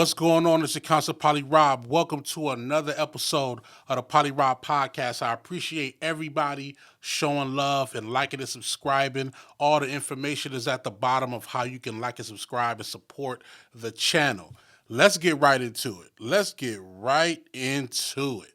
What's going on? It's your Council Poly Rob. Welcome to another episode of the Poly Rob Podcast. I appreciate everybody showing love and liking and subscribing. All the information is at the bottom of how you can like and subscribe and support the channel. Let's get right into it.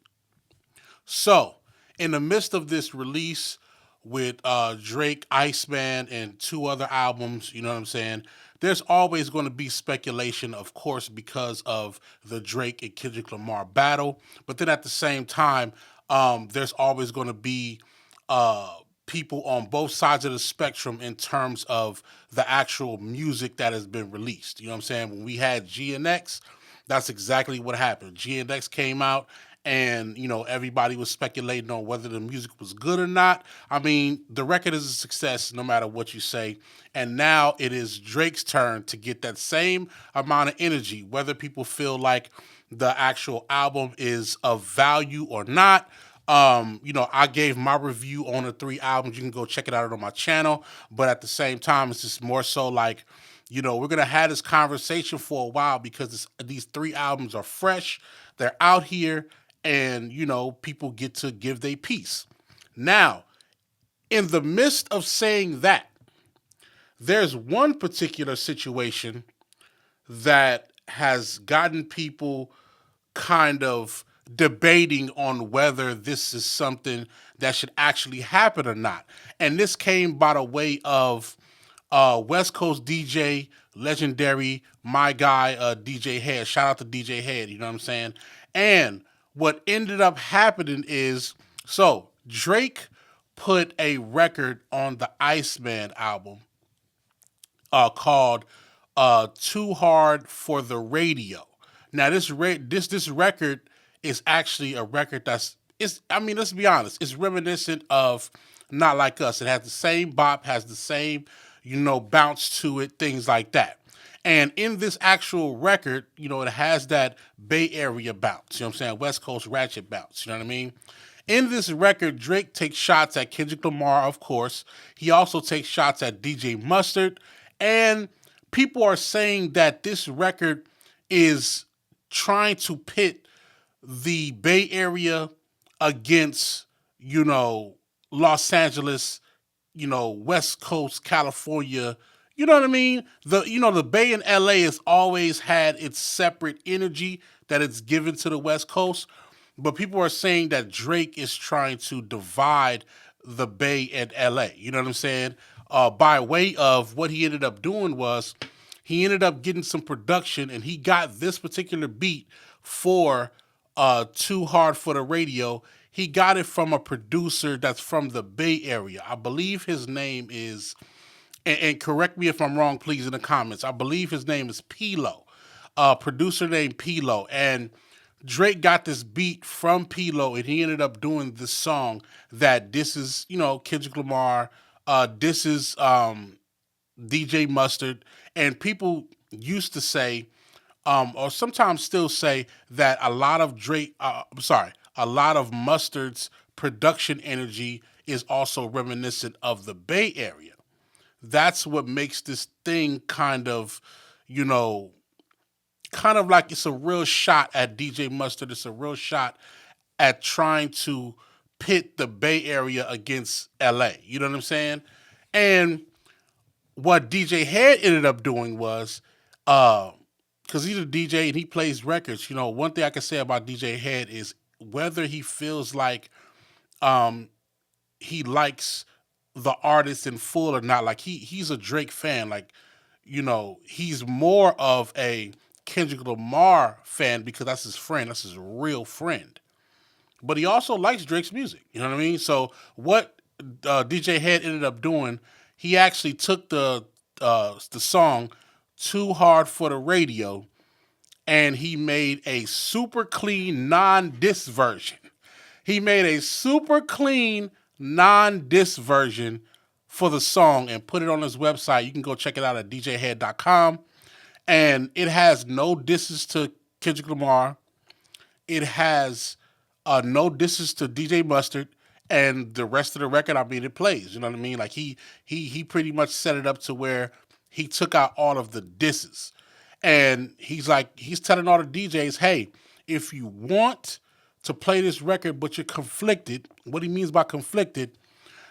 So, in the midst of this release with Drake, Iceman, and two other albums, you know what I'm saying? There's always going to be speculation, of course, because of the Drake and Kendrick Lamar battle. But then at the same time, there's always going to be people on both sides of the spectrum in terms of the actual music that has been released. You know what I'm saying? When we had G and X, that's exactly what happened. G and X came out and, you know, everybody was speculating on whether the music was good or not. I mean, the record is a success no matter what you say. And now it is Drake's turn to get that same amount of energy, whether people feel like the actual album is of value or not. I gave my review on the three albums. You can go check it out on my channel. But at the same time, it's just more so like, we're going to have this conversation for a while because these three albums are fresh. They're out here and, people get to give their piece. Now, in the midst of saying that, there's one particular situation that has gotten people kind of debating on whether this is something that should actually happen or not. And this came by the way of West Coast DJ, legendary, my guy, DJ Head. Shout out to DJ Head, you know what I'm saying? And what ended up happening is, so Drake put a record on the Iceman album called Too Hard for the Radio. Now, this record is actually a record let's be honest, it's reminiscent of Not Like Us. It has the same bop, has the same, bounce to it, things like that. And in this actual record, it has that Bay Area bounce, you know what I'm saying? West Coast ratchet bounce, you know what I mean? In this record, Drake takes shots at Kendrick Lamar, of course. He also takes shots at DJ Mustard. And people are saying that this record is trying to pit the Bay Area against, Los Angeles, West Coast, California. You know what I mean? The Bay in LA has always had its separate energy that it's given to the West Coast. But people are saying that Drake is trying to divide the Bay and LA. You know what I'm saying? By way of what he ended up doing was he ended up getting some production and he got this particular beat for Too Hard for the Radio. He got it from a producer that's from the Bay Area. I believe his name is, and correct me if I'm wrong, please, in the comments. I believe his name is Pilo, producer named Pilo. And Drake got this beat from Pilo, and he ended up doing this song that this is, Kendrick Lamar, this is DJ Mustard, and people used to say, or sometimes still say that a lot of Mustard's production energy is also reminiscent of the Bay Area. That's what makes this thing kind of like it's a real shot at DJ Mustard. It's a real shot at trying to pit the Bay Area against LA. You know what I'm saying? And what DJ Head ended up doing was, because he's a DJ and he plays records, one thing I can say about DJ Head is whether he feels like he likes the artist in full or not. Like he's a Drake fan. Like, he's more of a Kendrick Lamar fan because that's his friend. That's his real friend. But he also likes Drake's music. You know what I mean? So what DJ Head ended up doing, he actually took the song Too Hard for the Radio and he made a super clean non-diss version. He made a super clean non-diss version for the song and put it on his website. You can go check it out at djhead.com. And it has no disses to Kendrick Lamar. It has no disses to DJ Mustard. And the rest of the record, it plays. You know what I mean? Like he pretty much set it up to where he took out all of the disses. And he's telling all the DJs, hey, if you want to play this record, but you're conflicted, what he means by conflicted,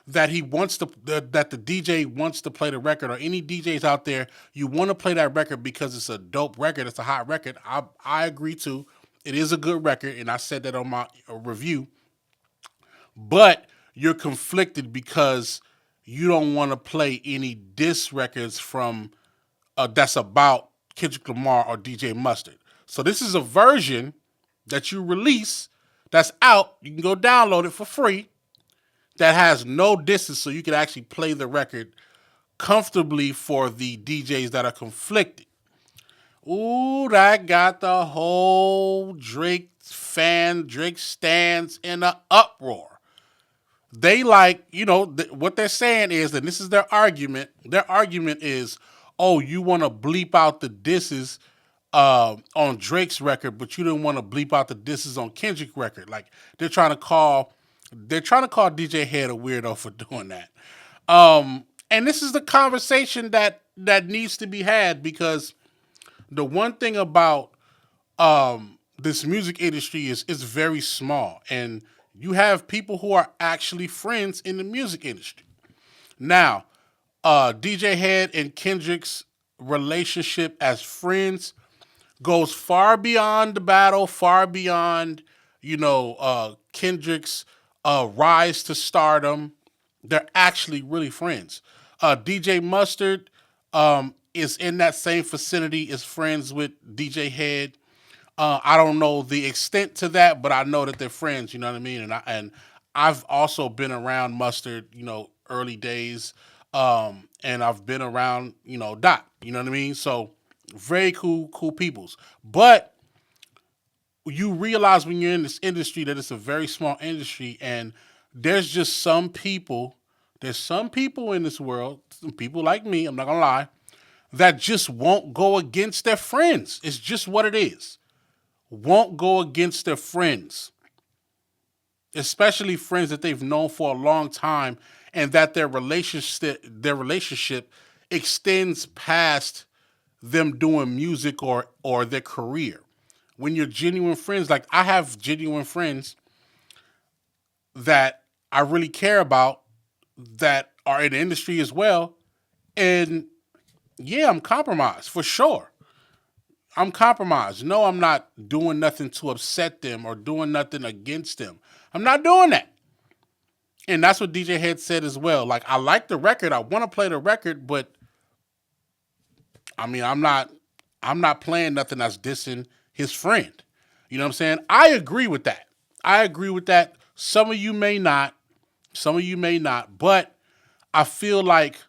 that he wants to that the DJ wants to play the record, or any DJs out there, you want to play that record because it's a dope record, it's a hot record. I agree too. It is a good record, and I said that on my review. But you're conflicted because you don't want to play any diss records from that's about Kendrick Lamar or DJ Mustard. So this is a version that you release that's out. You can go download it for free. That has no distance, so you can actually play the record comfortably for the DJs that are conflicted. Ooh, that got the whole Drake stands in an uproar. They what they're saying is, and this is their argument. Their argument is, oh, you want to bleep out the disses on Drake's record, but you didn't want to bleep out the disses on Kendrick's record. Like they're trying to call DJ Head a weirdo for doing that. And this is the conversation that needs to be had, because the one thing about this music industry is it's very small, and you have people who are actually friends in the music industry. Now, DJ Head and Kendrick's relationship as friends goes far beyond the battle, far beyond, Kendrick's rise to stardom. They're actually really friends. DJ Mustard is in that same vicinity, is friends with DJ Head. I don't know the extent to that, but I know that they're friends. You know what I mean? And I've also been around Mustard, early days, and I've been around, Dot. You know what I mean? So very cool peoples. But you realize when you're in this industry that it's a very small industry, and there's just some people. There's some people in this world, some people like me, I'm not gonna lie, that just won't go against their friends. It's just what it is. Won't go against their friends, especially friends that they've known for a long time, and that their relationship extends past them doing music or their career. When you're genuine friends, like I have genuine friends that I really care about that are in the industry as well, and yeah, I'm compromised for sure. I'm compromised. No, I'm not doing nothing to upset them or doing nothing against them. I'm not doing that. And that's what DJ Head said as well. Like, I like the record. I want to play the record, but I mean, I'm not playing nothing that's dissing his friend. You know what I'm saying? I agree with that. Some of you may not. But I feel like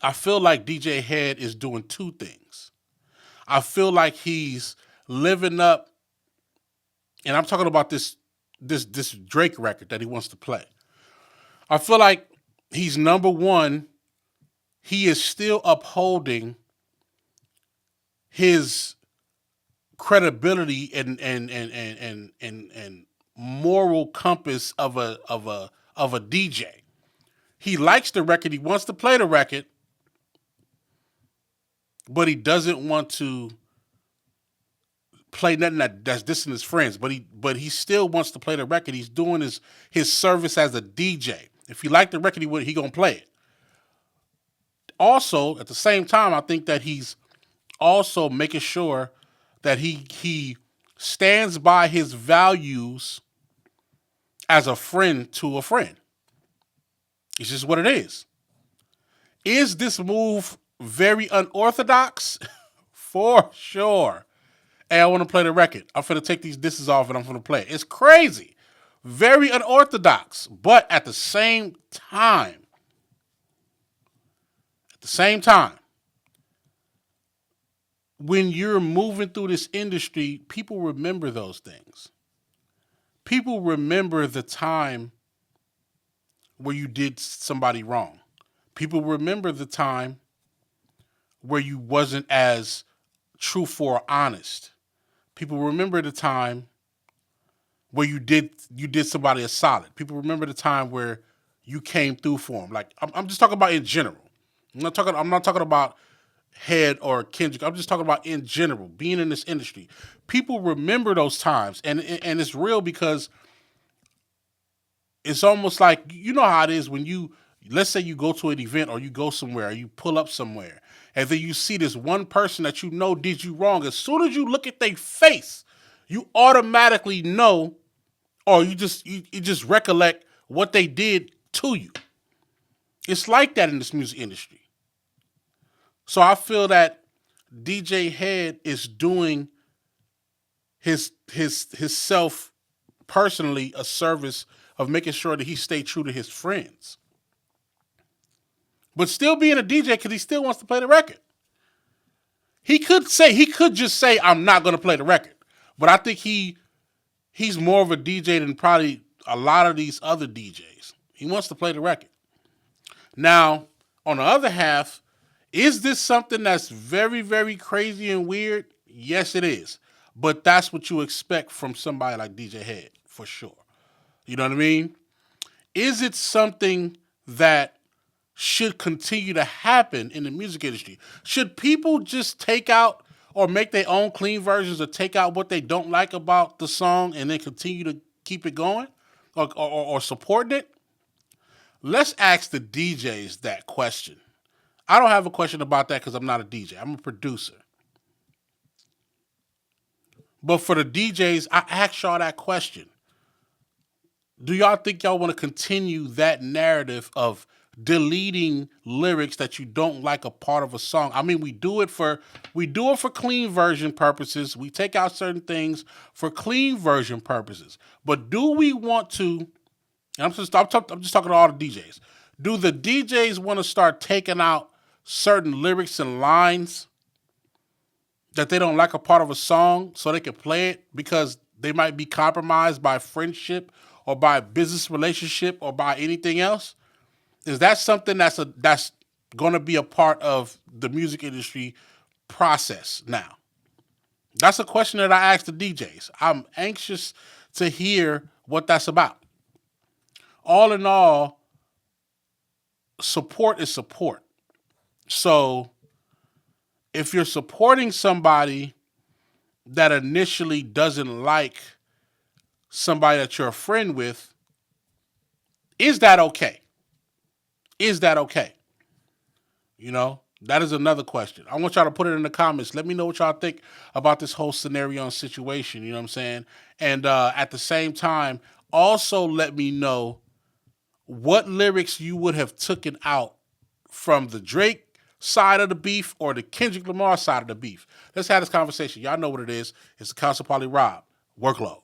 DJ Head is doing two things. I feel like he's living up, and I'm talking about this Drake record that he wants to play. I feel like he's number one. He is still upholding his credibility and moral compass of a DJ. He likes the record. He wants to play the record, but he doesn't want to play nothing that's dissing his friends. But he still wants to play the record. He's doing his service as a DJ. If he liked the record, he gonna play it. Also, at the same time, I think that he's also making sure that he stands by his values as a friend to a friend. It's just what it is. Is this move very unorthodox? For sure. Hey, I want to play the record. I'm finna take these disses off and I'm finna play it. It's crazy. Very unorthodox. But at the same time, when you're moving through this industry, people remember those things. People remember the time where you did somebody wrong. People remember the time where you wasn't as truthful or honest. People remember the time where you did somebody a solid. People remember the time where you came through for them. Like I'm just talking about in general. I'm not talking about Head or Kendrick. I'm just talking about in general, being in this industry. People remember those times, and it's real because it's almost like, you know how it is when you, let's say you go to an event or you go somewhere or you pull up somewhere and then you see this one person that you know did you wrong. As soon as you look at their face, you automatically know, or you just recollect what they did to you. It's like that in this music industry. So I feel that DJ Head is doing his self personally a service of making sure that he stay true to his friends, but still being a DJ because he still wants to play the record. He could just say I'm not going to play the record, but I think he's more of a DJ than probably a lot of these other DJs. He wants to play the record. Now, on the other half, is this something that's very, very crazy and weird? Yes, it is. But that's what you expect from somebody like DJ Head, for sure. You know what I mean? Is it something that should continue to happen in the music industry? Should people just take out or make their own clean versions or take out what they don't like about the song and then continue to keep it going or supporting it? Let's ask the DJs that question. I don't have a question about that because I'm not a DJ. I'm a producer. But for the DJs, I ask y'all that question. Do y'all think y'all want to continue that narrative of deleting lyrics that you don't like a part of a song? I mean, we do it for clean version purposes. We take out certain things for clean version purposes. But do we want to? I'm just talking to all the DJs. Do the DJs want to start taking out certain lyrics and lines that they don't like a part of a song so they can play it because they might be compromised by friendship or by business relationship or by anything else? Is that something that's going to be a part of the music industry process now? That's a question that I ask the DJs. I'm anxious to hear what that's about. All in all, support is support. So if you're supporting somebody that initially doesn't like somebody that you're a friend with, is that okay? Is that okay? You know, that is another question. I want y'all to put it in the comments. Let me know what y'all think about this whole scenario and situation. You know what I'm saying? And at the same time, also let me know what lyrics you would have taken out from the Drake side of the beef or the Kendrick Lamar side of the beef. Let's have this conversation. Y'all know what it is. It's the Council Party Rob. Workload.